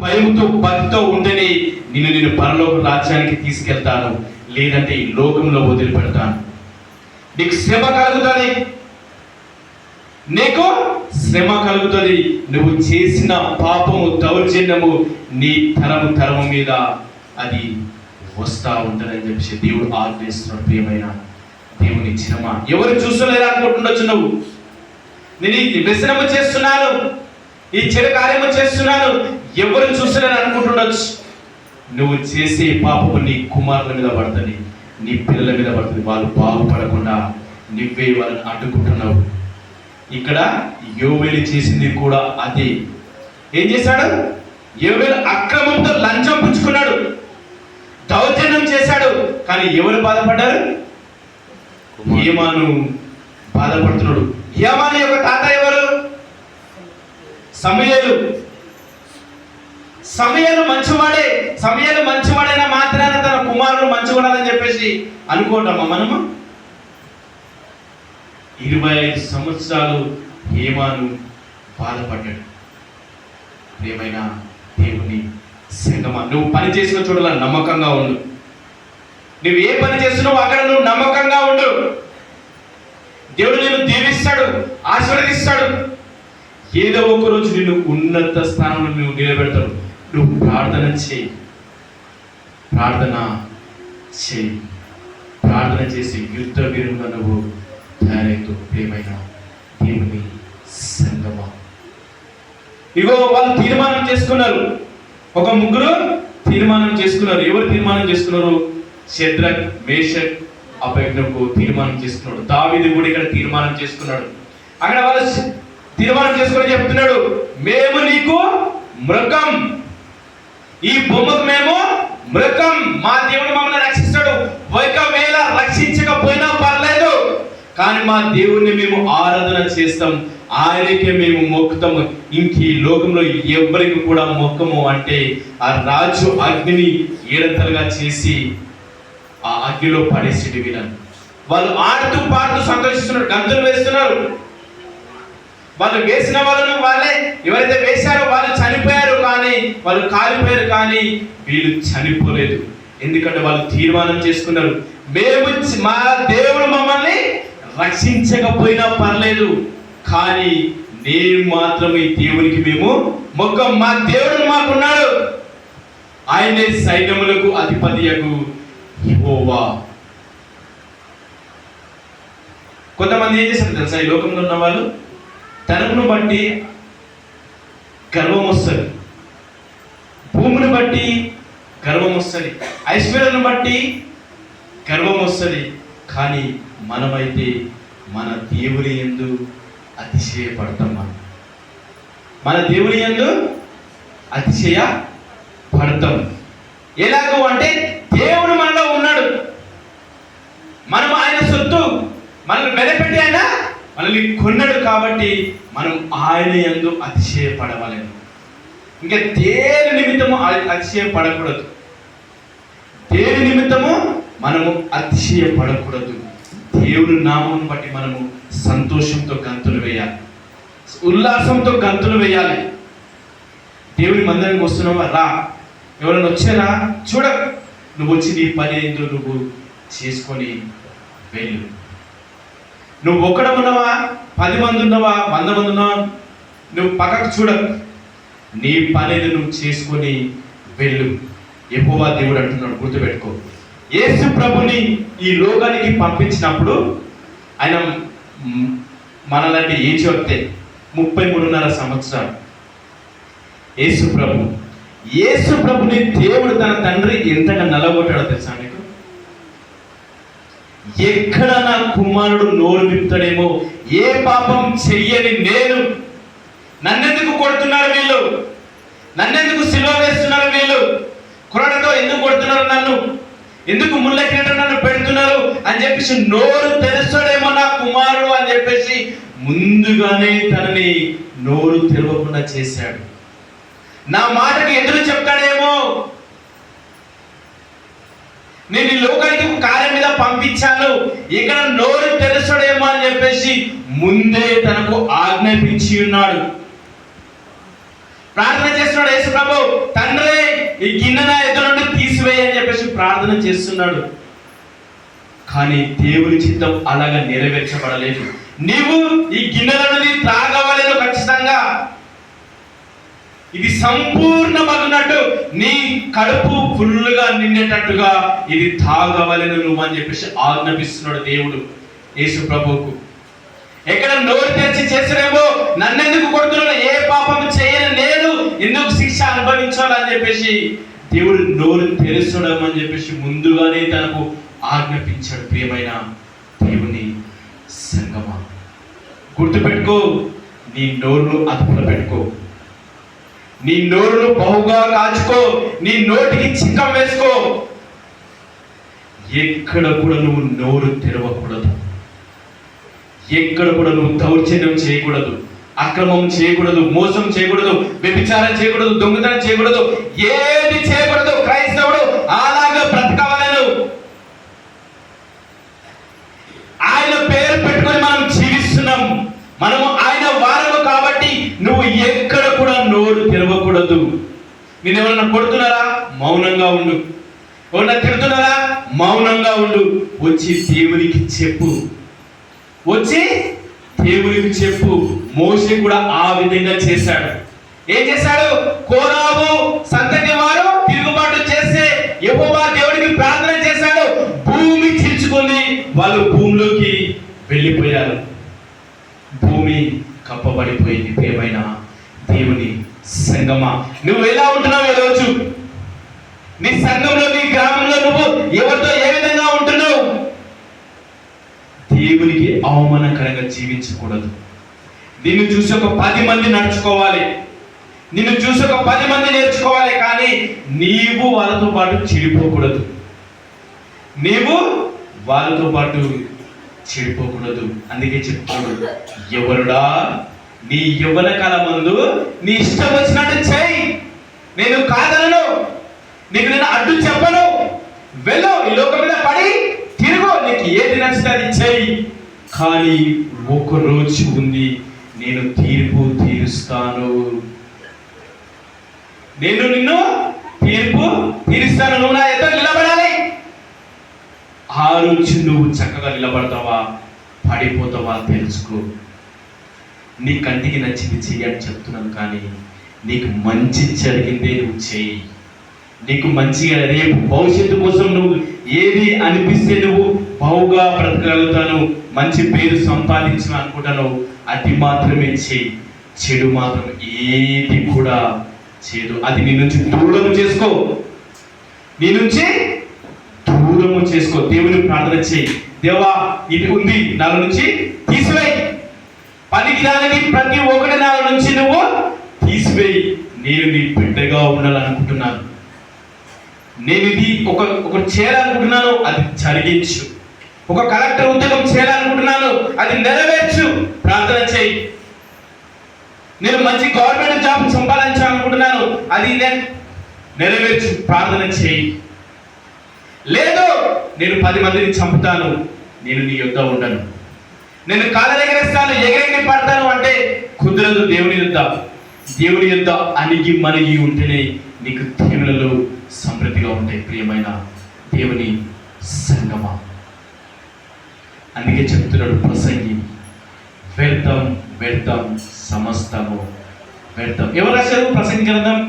భయంతో భక్తితో ఉంటేనే నేను పరలోక రాజ్యానికి తీసుకెళ్తాను, లేదంటే ఈ లోకంలో వదిలిపెడతాను. నీకు శ్రమ కలుగుతుంది, నీకు శ్రమ కలుగుతుంది. నువ్వు చేసిన పాపము దౌర్జన్యము నీ తరము మీద అది వస్తా ఉంటుందని చెప్పి దేవుడు ఆజ్ఞిస్తున్నాడు. ప్రియమైన దేవుని శ్రమ ఎవరు చూస్తలేరు అనుకుంటుండొచ్చు. నేను ఈ వ్యసనము చేస్తున్నాను, ఈ చెడు కార్యము చేస్తున్నాను, ఎవరు చూస్తలేరు అనుకుంటుండొచ్చు. నువ్వు చేసే పాపము నీ కుమారుల మీద పడుతుంది, నీ పిల్లల మీద పడుతుంది. వాళ్ళు బాగుపడకుండా నువ్వే వాళ్ళని అడ్డుకుంటున్నావు. ఇక్కడ యోవేలు చేసింది కూడా అదే. ఏం చేశాడు? యోవేలు అక్రమంతో లంచం పుచ్చుకున్నాడు, దౌర్జన్యం చేశాడు. కానీ ఎవరు బాధపడ్డారు? హేమాను బాధపడుతున్నాడు. హేమాను యొక్క తాత ఎవరు? సమూయేలు. సమూయేలు మంచివాడే. సమూయేలు మంచివాడైనా మాత్రాన తన కుమారుడు మంచివాడని చెప్పేసి అనుకోవటమా మనము? 25 సంవత్సరాలు హేమాను బాధపడ్డాడు. ప్రియమైన దేవుని సంగమా, నువ్వు పని చేసిన చూడాల నమ్మకంగా ఉండు. నువ్వు ఏ పని చేస్తున్నావు అక్కడ నువ్వు నమ్మకంగా ఉండు. దేవుడు నిన్ను దీవిస్తాడు, ఆశీర్వదిస్తాడు. ఏదో ఒక రోజు నిన్ను ఉన్నత స్థానంలో నువ్వు నిలబెడతాడు. నువ్వు ప్రార్థన చేయి, ప్రార్థన చేసి యుద్ధ వీరుగా నువ్వు తయారైతు. ప్రియమైన దేవుని సంగమా, ఇగో వాళ్ళు తీర్మానం చేసుకున్నారు. ఒక ముగ్గురు తీర్మానం చేసుకున్నారు. ఎవరు తీర్మానం చేసుకున్నారు? షద్రక్, మేషక్, అబేద్నెగో తీర్మానం చేసుకున్నాడు. దావీదు కూడా ఇక్కడ తీర్మానం చేసుకున్నాడు. అక్కడ వాళ్ళు తీర్మానం చేసుకుని చెప్తున్నాడు, మేము నీకు మృగం, ఈ బొమ్మకు మేము మృగం. మా దేవుడు మమ్మల్ని రక్షిస్తాడు. ఒకవేళ రక్షించకపోయినా పర్లేదు, కానీ మా దేవుణ్ణి మేము ఆరాధన చేస్తాం, ఆయనకే మేము మొక్కుతాము. ఇంక ఈ లోకంలో ఎవరికి కూడా మొక్కము అంటే ఆ రాజు అగ్నిని ఏడంతలుగా చేసి ఆ అగ్నిలో పడేసేటి వీళ్ళని. వాళ్ళు ఆడుతూ పాడుతూ సంతోషిస్తున్నారు, గంతులు వేస్తున్నారు. వాళ్ళు వేసిన వాళ్ళను వాళ్ళే, ఎవరైతే వేశారో వాళ్ళు చనిపోయారు, కానీ వాళ్ళు కాలిపోయారు, కానీ వీళ్ళు చనిపోలేదు. ఎందుకంటే వాళ్ళు తీర్మానం చేసుకున్నారు, మేము మా దేవుడు మమ్మల్ని రక్షించకపోయినా పర్లేదు, కానీ నేను మాత్రం ఈ దేవునికి మేము మొక్కం. మా దేవుడు మాకున్నాడు, ఆయనే సైన్యములకు అధిపతియగు యెహోవా. కొంతమంది ఏం చేస్తారు తెలుసా? ఈ లోకంలో ఉన్న వాళ్ళు తనమును బట్టి గర్వం వస్తుంది, భూమిని బట్టి గర్వం వస్తుంది, ఐశ్వర్యాన్ని బట్టి గర్వం వస్తుంది. కానీ మనమైతే మన దేవుని యందు అతిశయపడతాం. మన దేవుని యందు అతిశయపడతాం. ఎలాగో అంటే దేవుడు మనలో ఉన్నాడు, మనం ఆయన సొత్తు, మనల్ని వెనపెట్టి ఆయన మనల్ని కొన్నాడు. కాబట్టి మనం ఆయన యందు అతిశయపడవాలి. ఇంకా దేని నిమిత్తము అతిశయపడకూడదు, దేని నిమిత్తము మనము అతిశయపడకూడదు. దేవుని నామం బట్టి మనము సంతోషంతో గంతులు వేయాలి, ఉల్లాసంతో గంతులు వేయాలి. దేవుని మందిరానికి వస్తున్నావా? రా. ఎవరైనా వచ్చారా? చూడ, నువ్వు వచ్చి నీ పని ఏందో నువ్వు చేసుకొని వెళ్ళు. నువ్వు ఒక్కడ ఉన్నావా, 10 మంది ఉన్నావా, 100 మంది ఉన్నావా, నువ్వు పక్కకు చూడ, నీ పని నువ్వు చేసుకొని వెళ్ళు. యెహోవా దేవుడు అంటున్నాడు, గుర్తుపెట్టుకో. యేసు ప్రభుని ఈ లోకానికి పంపించినప్పుడు ఆయన మనలాంటి ఏజ్ వస్తే 33.5 సంవత్సరాలు. యేసు ప్రభుని దేవుడు తన తండ్రి ఎంతగా నలగొట్టాడో తెలుసా నీకు? ఎక్కడ నా కుమారుడు నోరు విప్పుతాడేమో, ఏ పాపం చెయ్యని నేను, నన్నెందుకు కొడుతున్నారు వీళ్ళు, నన్నెందుకు సిలువ వేస్తున్నారు వీళ్ళు, కొరడతో ఎందుకు కొడుతున్నారు, నన్ను ఎందుకు ముళ్ళకినట్టు నన్ను పెడుతున్నారు అని చెప్పేసి నోరు తెరుస్తాడేమో నా కుమారుడు అని చెప్పేసి ముందుగానే తనని నోరు తెరవకుండా చేశాడు. నా మాటకి ఎదురు చెప్తాడేమో, నేను ఈ లోకానికి ఒక కార్యం మీద పంపించాను, ఇక్కడ నోరు తెరుస్తాడేమో అని చెప్పేసి ముందే తనకు ఆజ్ఞాపించి ఉన్నాడు. ప్రార్థన చేస్తున్నాడు యేసు ప్రభు, తండ్రి ఈ గిన్నె నా ఎదురు నుండి తీసివేయి అని చెప్పేసి ప్రార్థన చేస్తున్నాడు. కానీ దేవుని చిత్తం అలాగా నెరవేర్చబడలేదు. నీవు ఈ గిన్నెల నుండి త్రాగవలెను ఖచ్చితంగా. ఇది సంపూర్ణమగునట్టు, నీ కడుపు ఫుల్గా నిండేటట్టుగా ఇది తాగవలెను నువ్వు అని చెప్పేసి ఆజ్ఞాపిస్తున్నాడు దేవుడు యేసు ప్రభువుకు. ఎక్కడ నోరు తెరిచి చేసినేమో నన్నెందుకు కొడుతున్నాను, ఏ పాపం చేయను నేను, ఎందుకు శిక్ష అనుభవించాలని చెప్పేసి దేవుడు నోరు తెరచడం అని చెప్పేసి ముందుగానే తనకు ఆజ్ఞాపించాడు. ప్రియమైన దేవుని సంగమా, గుర్తుపెట్టుకో, నీ నోరును అదుపులో పెట్టుకో, నీ నోరును బహుగా కాచుకో, నీ నోటికి చిక్కం వేసుకో. ఎక్కడ కూడా నువ్వు నోరు తెరవకూడదు, ఎక్కడ కూడా నువ్వు దౌర్జన్యం చేయకూడదు, అక్రమం చేయకూడదు, మోసం చేయకూడదు, వ్యభిచారం చేయకూడదు, దొంగతనం చేయకూడదు, ఏది చేయకూడదు. క్రైస్తవుడు అలాగా బ్రతకవలెను. ఆయన పేరు పెట్టుకొని మనం జీవిస్తున్నాం, మనము ఆయన వారము కాబట్టి నువ్వు ఎక్కడ కూడా నోరు తెరవకూడదు. నేను ఎవరన్నా కొడుతున్నారా, మౌనంగా ఉండు. ఎవరన్నా తిడుతున్నారా, మౌనంగా ఉండు. వచ్చి దేవునికి చెప్పు, వచ్చి దేవునికి చెప్పు. మోషే కూడా ఆ విధంగా చేశాడు. ఏం చేశాడు? కోరాబు సంతతి వారు తిరుగుబాటు చేస్తే యెహోవా దేవుడికి ప్రార్థన చేశాడు. భూమి చీల్చుకొని వాళ్ళు భూమిలోకి వెళ్ళిపోయారు. భూమి కప్పబడిపోయింది. ప్రియమైన దేవుని సంగమా, నువ్వు ఎలా ఉంటున్నావు ఈరోజు? నీ సంఘంలో, నీ గ్రామంలో నువ్వు ఎవరితో ఏ విధంగా ఉంటున్నావు? దేవునికి అవమానకరంగా జీవించకూడదు. నిన్ను చూసి ఒక 10 మంది నడుచుకోవాలి, నిన్ను చూసి ఒక 10 మంది నేర్చుకోవాలి. కానీ నీవు వాళ్ళతో పాటు చెడిపోకూడదు, నీవు వాళ్ళతో పాటు చెడిపోకూడదు. అందుకే చెప్తాడు, ఎవరుడా నీ యవ్వన కాలమందు నీ ఇష్టం వచ్చినట్టు చేయి, నేను కాదనను, నీకు నేను అడ్డు చెప్పను, వెళ్ళు, ఈ లోకం మీద పడి తిరుగు, నీకు ఏది నచ్చితే అది చేయి. కానీ ఒక రోజు ఉంది, నేను తీర్పు తీరుస్తాను, నేను నిన్ను తీర్పు తీరుస్తాను. నువ్వు నా ఎదుట నిలబడాలి. ఆ రోజు నువ్వు చక్కగా నిలబడతావా, పడిపోతావా తెలుసుకో. నీ కంటికి నచ్చింది చెయ్యని చెప్తున్నాను, కానీ నీకు మంచి జరిగిందే నువ్వు చెయ్యి. నీకు మంచిగా రేపు భవిష్యత్తు కోసం నువ్వు ఏది అనిపిస్తే నువ్వు బహుగా బ్రతకగలుగుతాను, మంచి పేరు సంపాదించను అనుకుంటాను, అది మాత్రమే చెయ్యి. చెడు మాత్రం ఏది కూడా చేయదు. అది నీ నుంచి దూరం చేసుకో, నీ నుంచి దూరము చేసుకో. దేవుని ప్రార్థన చేయి, దేవా ఇది ఉంది నాలో నుంచి తీసివేయి, పనికిరానిది ప్రతి ఒక్కటి నాలో నుంచి నువ్వు తీసివేయి. నేను నీ బిడ్డగా ఉండాలనుకుంటున్నాను, నేను ఇది ఒకటి చేయాలనుకుంటున్నాను, అది జరిగించు. ఒక కలెక్టర్ ఉద్యోగం చేయాలనుకుంటున్నాను, అది నెరవేర్చు. ప్రార్థన చేయి. నేను మంచి గవర్నమెంట్ జాబ్ సంపాదించాలనుకుంటున్నాను, అది నెరవేర్చు. ప్రార్థన చేయి. లేదు, నేను 10 మందిని చంపుతాను, నేను నీ యొద్ద ఉండను, నేను కాళ్ళ ఎగరేస్తాను, ఎగరెగిరి పడతాను అంటే కుదరదు. దేవుని యొద్ద అణిగి మణిగి ఉంటేనే నీకు దేవునిలో సమృద్ధిగా ఉంటాయి. ప్రియమైన దేవుని సంగమా, అందుకే చెప్తున్నాడు ప్రసంగి, వ్యర్థం వ్యర్థం సమస్తము వ్యర్థం. ఎవరు రాశారు ప్రసంగి గ్రంథం?